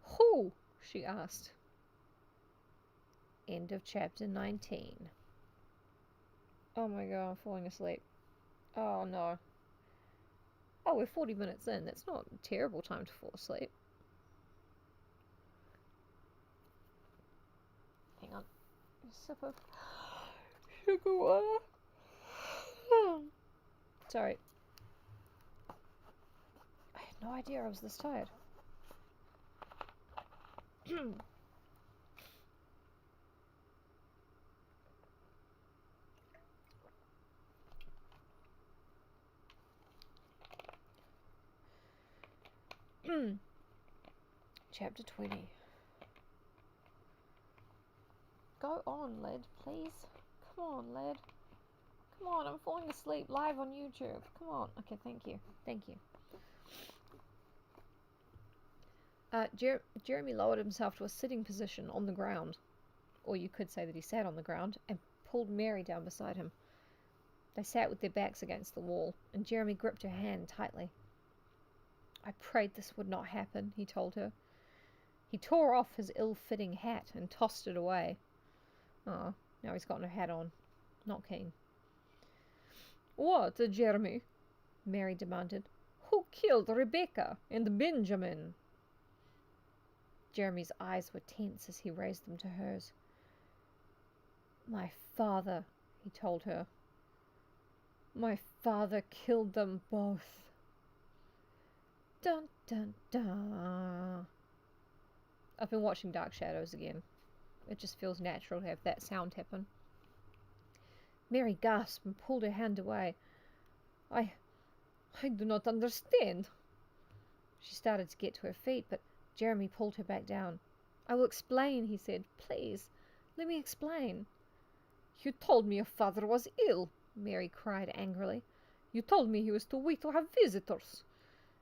Who? She asked. End of chapter 19. Oh my god, I'm falling asleep. Oh no. Oh, we're 40 minutes in. That's not a terrible time to fall asleep. Hang on. A sip of sugar water. Sorry. I had no idea I was this tired. Chapter 20. Go on, lad, please. Come on, lad. Come on, I'm falling asleep live on YouTube. Come on. Okay, thank you. Thank you. Jeremy lowered himself to a sitting position on the ground, or you could say that he sat on the ground, and pulled Mary down beside him. They sat with their backs against the wall, and Jeremy gripped her hand tightly. I prayed this would not happen, he told her. He tore off his ill-fitting hat and tossed it away. Oh, now he's got no hat on. Not keen. What, Jeremy? Mary demanded. Who killed Rebecca and Benjamin? Jeremy's eyes were tense as he raised them to hers. My father, he told her. My father killed them both. Dun, dun, dun. I've been watching Dark Shadows again. It just feels natural to have that sound happen. Mary gasped and pulled her hand away. I do not understand. She started to get to her feet, but Jeremy pulled her back down. I will explain, he said. Please, let me explain. You told me your father was ill, Mary cried angrily. You told me he was too weak to have visitors.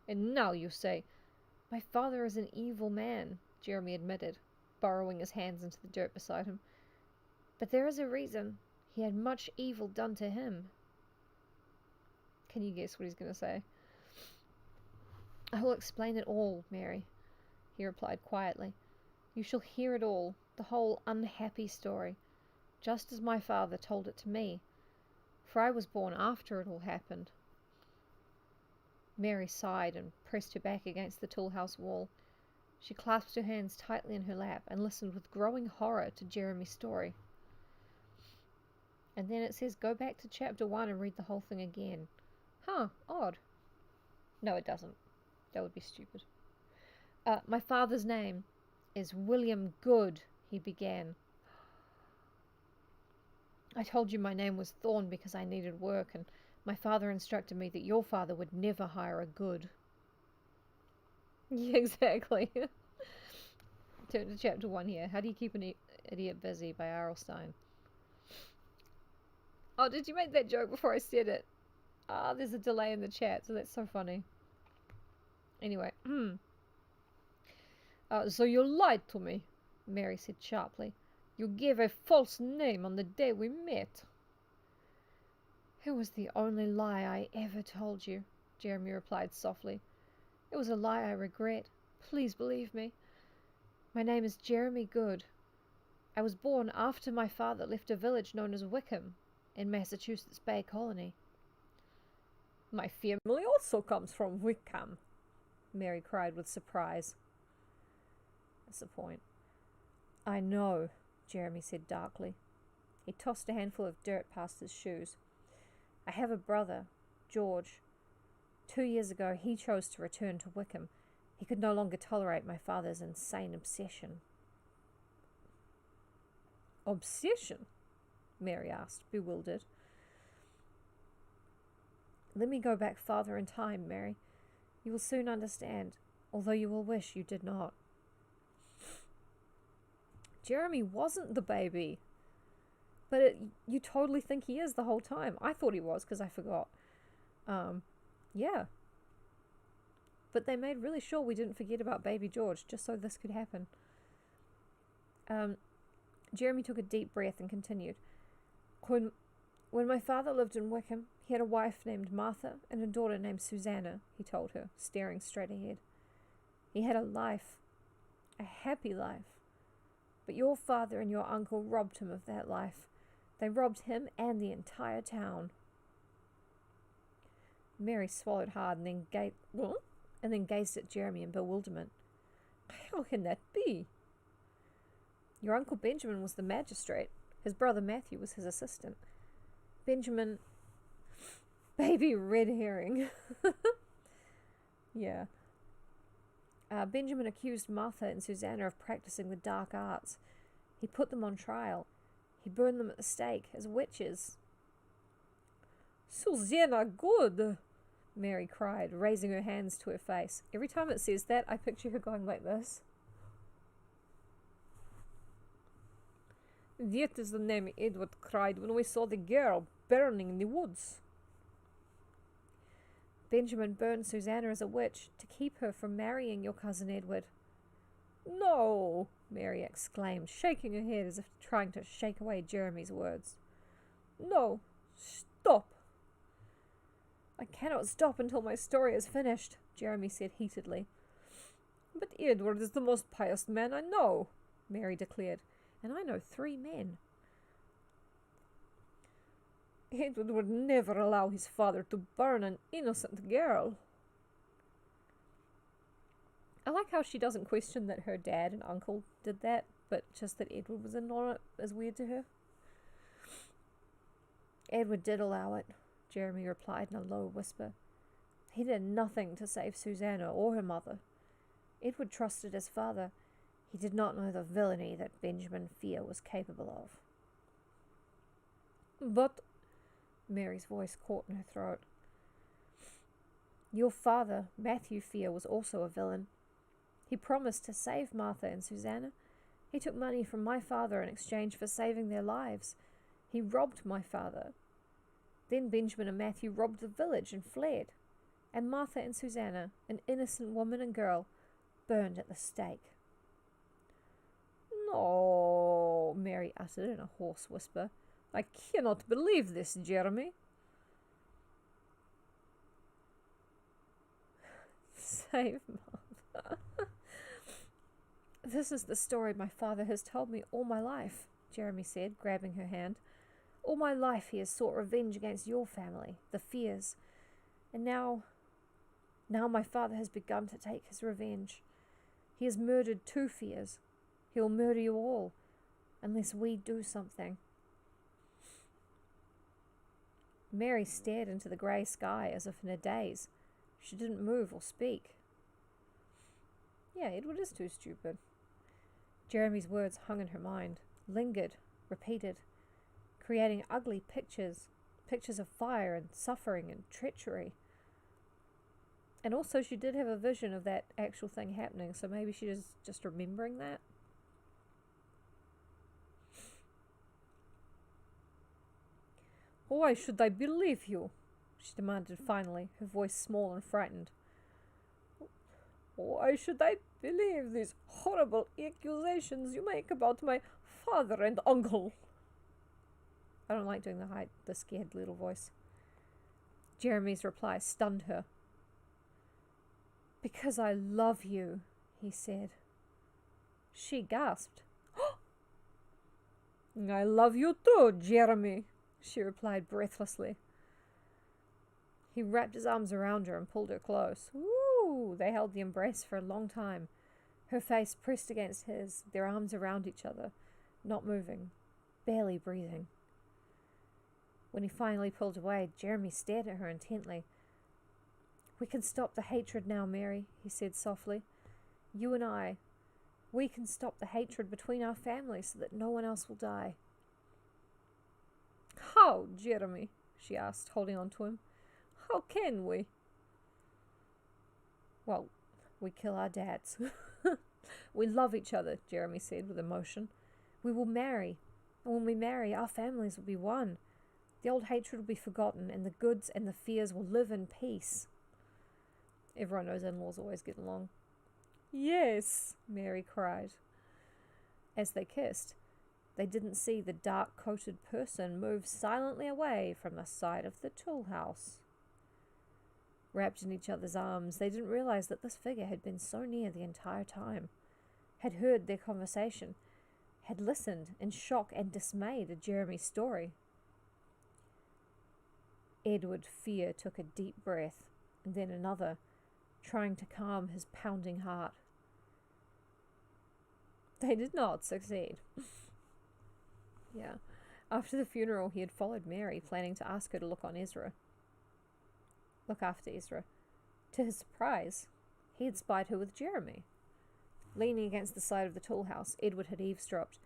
And now you say, my father is an evil man, Jeremy admitted, burrowing his hands into the dirt beside him. But there is a reason. He had much evil done to him. Can you guess what he's going to say? I will explain it all, Mary, he replied quietly. You shall hear it all, the whole unhappy story, just as my father told it to me, for I was born after it all happened. Mary sighed and pressed her back against the tool house wall. She clasped her hands tightly in her lap and listened with growing horror to Jeremy's story. And then it says go back to chapter 1 and read the whole thing again. Huh, odd. No, it doesn't. That would be stupid. My father's name is William Good, he began. I told you my name was Thorn because I needed work, and My father instructed me that your father would never hire a good. Yeah, exactly. Turn to chapter 1 here. How do you keep an idiot busy by R.L. Stein. Oh, did you make that joke before I said it? Ah, there's a delay in the chat, so that's so funny. Anyway. So you lied to me, Mary said sharply. You gave a false name on the day we met. It was the only lie I ever told you, Jeremy replied softly. It was a lie I regret. Please believe me. My name is Jeremy Good. I was born after my father left a village known as Wickham in Massachusetts Bay Colony. My family also comes from Wickham, Mary cried with surprise. That's the point. I know, Jeremy said darkly. He tossed a handful of dirt past his shoes. I have a brother, George. 2 years ago, he chose to return to Wickham. He could no longer tolerate my father's insane obsession. Obsession? Mary asked, bewildered. Let me go back farther in time, Mary. You will soon understand, although you will wish you did not. Jeremy wasn't the baby. But you totally think he is the whole time. I thought he was because I forgot. Yeah. But they made really sure we didn't forget about baby George just so this could happen. Jeremy took a deep breath and continued. When my father lived in Wickham, he had a wife named Martha and a daughter named Susanna, he told her, staring straight ahead. He had a life, a happy life. But your father and your uncle robbed him of that life. They robbed him and the entire town. Mary swallowed hard and then gazed at Jeremy in bewilderment. How can that be? Your uncle Benjamin was the magistrate. His brother Matthew was his assistant. Benjamin... Baby red herring. Yeah. Benjamin accused Martha and Susanna of practicing the dark arts. He put them on trial. He burned them at the stake as witches. Susanna Good, Mary cried, raising her hands to her face. Every time it says that, I picture her going like this. That is the name Edward cried when we saw the girl burning in the woods. Benjamin burned Susanna as a witch to keep her from marrying your cousin Edward. No, Mary exclaimed, shaking her head as if trying to shake away Jeremy's words. No, stop. I cannot stop until my story is finished, Jeremy said heatedly. But Edward is the most pious man I know, Mary declared, and I know 3 men. Edward would never allow his father to burn an innocent girl. I like how she doesn't question that her dad and uncle did that, but just that Edward was in on it is weird to her. Edward did allow it, Jeremy replied in a low whisper. He did nothing to save Susanna or her mother. Edward trusted his father. He did not know the villainy that Benjamin FIER was capable of. But, Mary's voice caught in her throat. Your father, Matthew FIER, was also a villain. He promised to save Martha and Susanna. He took money from my father in exchange for saving their lives. He robbed my father. Then Benjamin and Matthew robbed the village and fled. And Martha and Susanna, an innocent woman and girl, burned at the stake. No, Mary uttered in a hoarse whisper. I cannot believe this, Jeremy. Save Martha. This is the story my father has told me all my life, Jeremy said, grabbing her hand. All my life he has sought revenge against your family, the FIERs. And now my father has begun to take his revenge. He has murdered 2 FIERs. He will murder you all, unless we do something. Mary stared into the grey sky as if in a daze. She didn't move or speak. Yeah, Edward is too stupid. Jeremy's words hung in her mind, lingered, repeated, creating ugly pictures pictures of fire and suffering and treachery. And also she did have a vision of that actual thing happening, so maybe she is just remembering that. Why should I believe you? She demanded finally, her voice small and frightened. Why should I believe these horrible accusations you make about my father and uncle? I don't like doing the scared little voice. Jeremy's reply stunned her. Because I love you, he said. She gasped. I love you too, Jeremy, she replied breathlessly. He wrapped his arms around her and pulled her close. Woo! They held the embrace for a long time, her face pressed against his, their arms around each other, not moving, barely breathing. When he finally pulled away, Jeremy stared at her intently. We can stop the hatred now, Mary, he said softly. You and I. We can stop the hatred between our families so that no one else will die. How, Jeremy? She asked, holding on to him. How can we? Well, we kill our dads. We love each other, Jeremy said with emotion. We will marry, and when we marry, our families will be one. The old hatred will be forgotten, and the Goods and the FIERs will live in peace. Everyone knows in-laws always get along. Yes, Mary cried. As they kissed, they didn't see the dark-coated person move silently away from the side of the tool house. Wrapped in each other's arms, they didn't realize that this figure had been so near the entire time, had heard their conversation, had listened in shock and dismay to Jeremy's story. Edward FIER took a deep breath, and then another, trying to calm his pounding heart. They did not succeed. Yeah. After the funeral, he had followed Mary, planning to ask her to look after Ezra. To his surprise, he had spied her with Jeremy. Leaning against the side of the tool house, Edward had eavesdropped,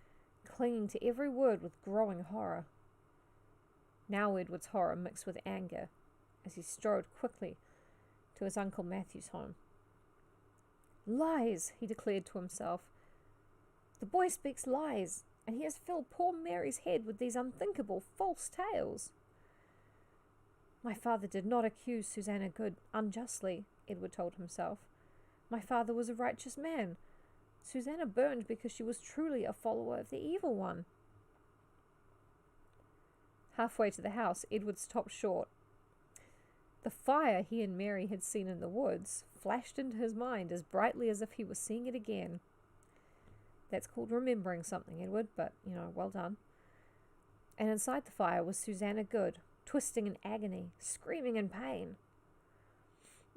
clinging to every word with growing horror. Now Edward's horror mixed with anger, as he strode quickly to his Uncle Matthew's home. Lies, he declared to himself. The boy speaks lies, and he has filled poor Mary's head with these unthinkable false tales. My father did not accuse Susanna Good unjustly, Edward told himself. My father was a righteous man. Susanna burned because she was truly a follower of the evil one. Halfway to the house, Edward stopped short. The fire he and Mary had seen in the woods flashed into his mind as brightly as if he was seeing it again. That's called remembering something, Edward, but, well done. And inside the fire was Susanna Good, twisting in agony, screaming in pain.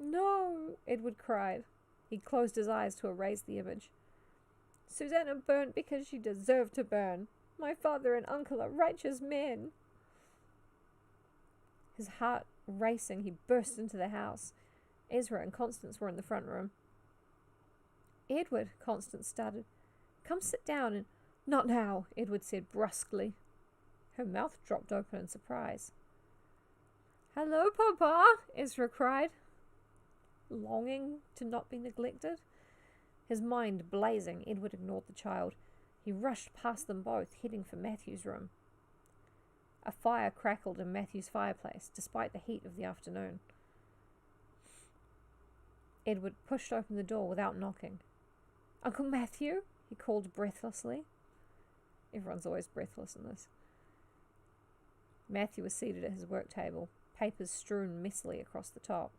No, Edward cried. He closed his eyes to erase the image. Susanna burnt because she deserved to burn. My father and uncle are righteous men. His heart racing, he burst into the house. Ezra and Constance were in the front room. Edward, Constance started. Come sit down and... Not now, Edward said brusquely. Her mouth dropped open in surprise. Hello, Papa, Ezra cried, longing to not be neglected. His mind blazing, Edward ignored the child. He rushed past them both, heading for Matthew's room. A fire crackled in Matthew's fireplace, despite the heat of the afternoon. Edward pushed open the door without knocking. Uncle Matthew, he called breathlessly. Everyone's always breathless in this. Matthew was seated at his work table, papers strewn messily across the top.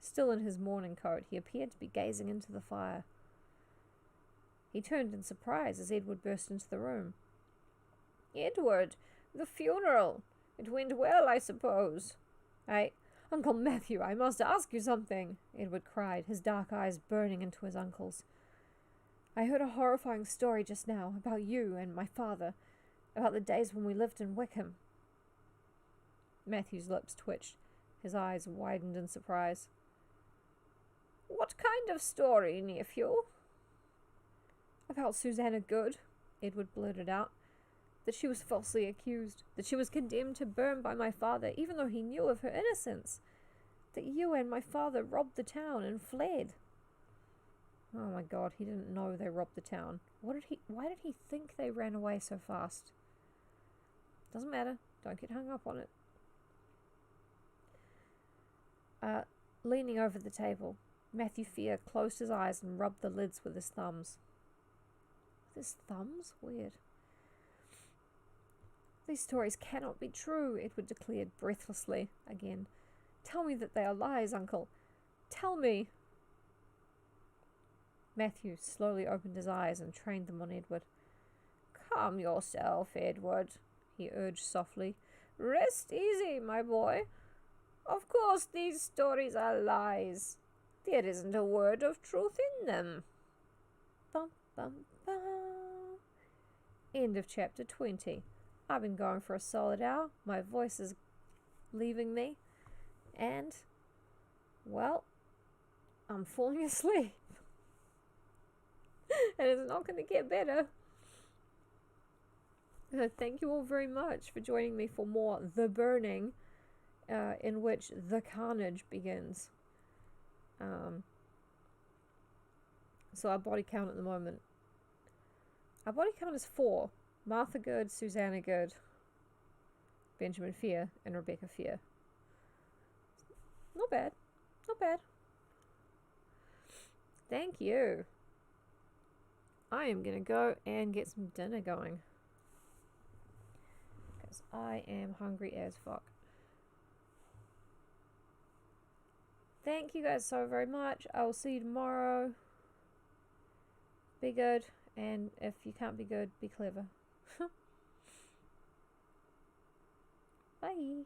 Still in his morning coat, he appeared to be gazing into the fire. He turned in surprise as Edward burst into the room. Edward, the funeral. It went well, I suppose. Uncle Matthew, I must ask you something, Edward cried, his dark eyes burning into his uncle's. I heard a horrifying story just now about you and my father, about the days when we lived in Wickham. Matthew's lips twitched. His eyes widened in surprise. What kind of story, nephew? About Susanna Good, Edward blurted out. that she was falsely accused, that she was condemned to burn by my father, even though he knew of her innocence, that you and my father robbed the town and fled. Oh my god, he didn't know they robbed the town. Why did he think they ran away so fast? Doesn't matter. Don't get hung up on it. Leaning over the table, Matthew FIER closed his eyes and rubbed the lids with his thumbs. With his thumbs? Weird. These stories cannot be true, Edward declared breathlessly again. Tell me that they are lies, Uncle. Tell me. Matthew slowly opened his eyes and trained them on Edward. Calm yourself, Edward, he urged softly. Rest easy, my boy. Of course these stories are lies. There isn't a word of truth in them. Bum, bum, bum. End of chapter 20. I've been going for a solid hour. My voice is leaving me. And, well, I'm falling asleep. And it's not going to get better. Thank you all very much for joining me for more The Burning, in which the carnage begins. So our body count at the moment. Our body count is 4. Martha Good, Susanna Good, Benjamin FIER, and Rebecca FIER. Not bad. Not bad. Thank you. I am going to go and get some dinner going. Because I am hungry as fuck. Thank you guys so very much. I will see you tomorrow. Be good. And if you can't be good, be clever. Bye.